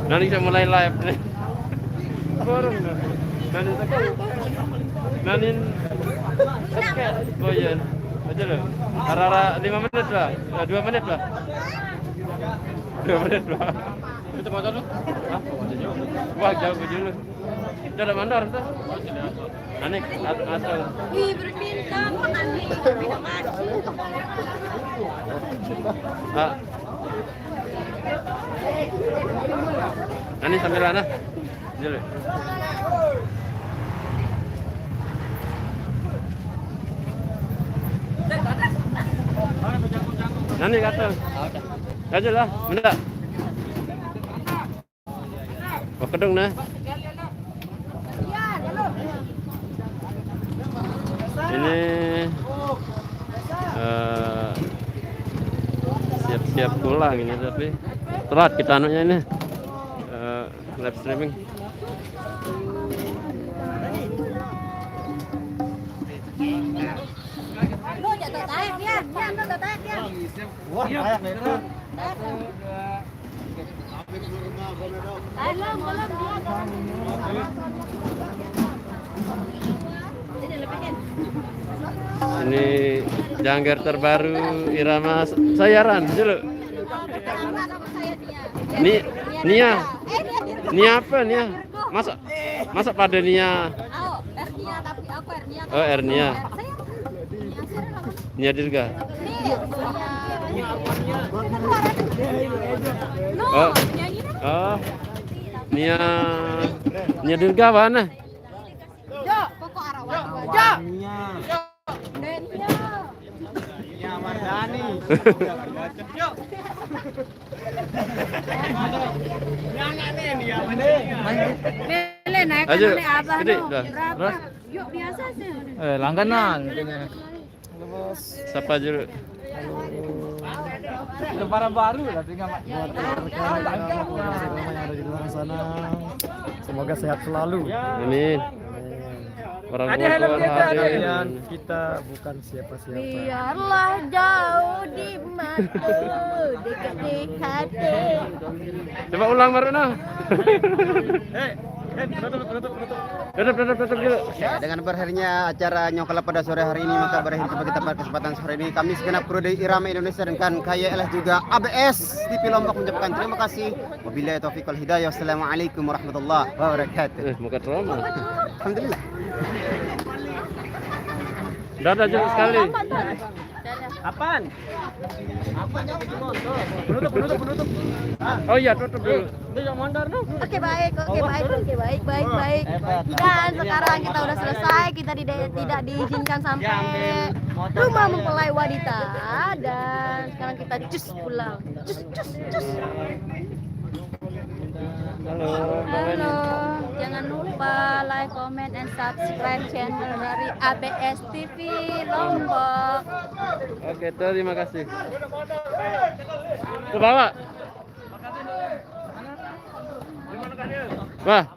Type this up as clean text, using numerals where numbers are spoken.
Nanti saya mulai live nih. Borong dah. Nanti tak. Nanti oke. Oh iya. Aja loh. Arara 5 menit lah. 2 menit lah. 2 menit lah. Itu motor lu? Hah? Wah, jauh dulu. Udah ada mandor tuh. Anik asal. Wih, berbintang Anik. Tidak masuk. Ah. Ani sambil mana? Dulu. Nani kata. Aja lah, benda. Oh, kedung nah. Ini siap-siap pulang ini tapi telat kita anunya ini live streaming. Lu jatuh tarik dia, lu tarik dia. Wah, kayak itu. Belum Ini janggar terbaru irama sayaran dulu. Nia. Nia apa Nia? Masa pada Nia? Ernia tapi aku Ernia. Oh, Ernia. Nia Dirga. Oh. Oh. Nia Dirga mana? Jo, pokok arawan. Jo. Denia. Ya Mardani. Yo. Lele naik Ayo, naik abah gede, no. dah. Berapa? Terus? Yuk biasa sih. Langganan. Siapa dulu? Lebaran baru lah tinggal yang ada di luar sana. Semoga sehat selalu. Amin. Orang Ada helm tua kita, ada. Dan kita bukan siapa-siapa. Biarlah jauh di mata, dekat di hati. Coba ulang baru nah. Tutup dulu. Ya, dengan berakhirnya acara Nyokala pada sore hari ini, maka berakhir jumpa kita pada kesempatan sore ini. Kami segenap kru dari Irama Indonesia dan kan KYLS juga ABS TV Lombok mengucapkan terima kasih. Wabillahi taufiq wal hidayah. Wassalamualaikum warahmatullahi wabarakatuh. Muka trauma. Alhamdulillah. Dadah jauh sekali. Apaan? Penutup. Oh iya, tutup dulu. Dia yang mondar no. Oke baik. Dan sekarang kita udah selesai, kita tidak diizinkan sampai rumah mempelai wanita dan sekarang kita cus pulang. Cus. Halo, jangan lupa like, comment, and subscribe channel dari ABS TV Lombok. Oke, terima kasih. Ke bawah. Wah.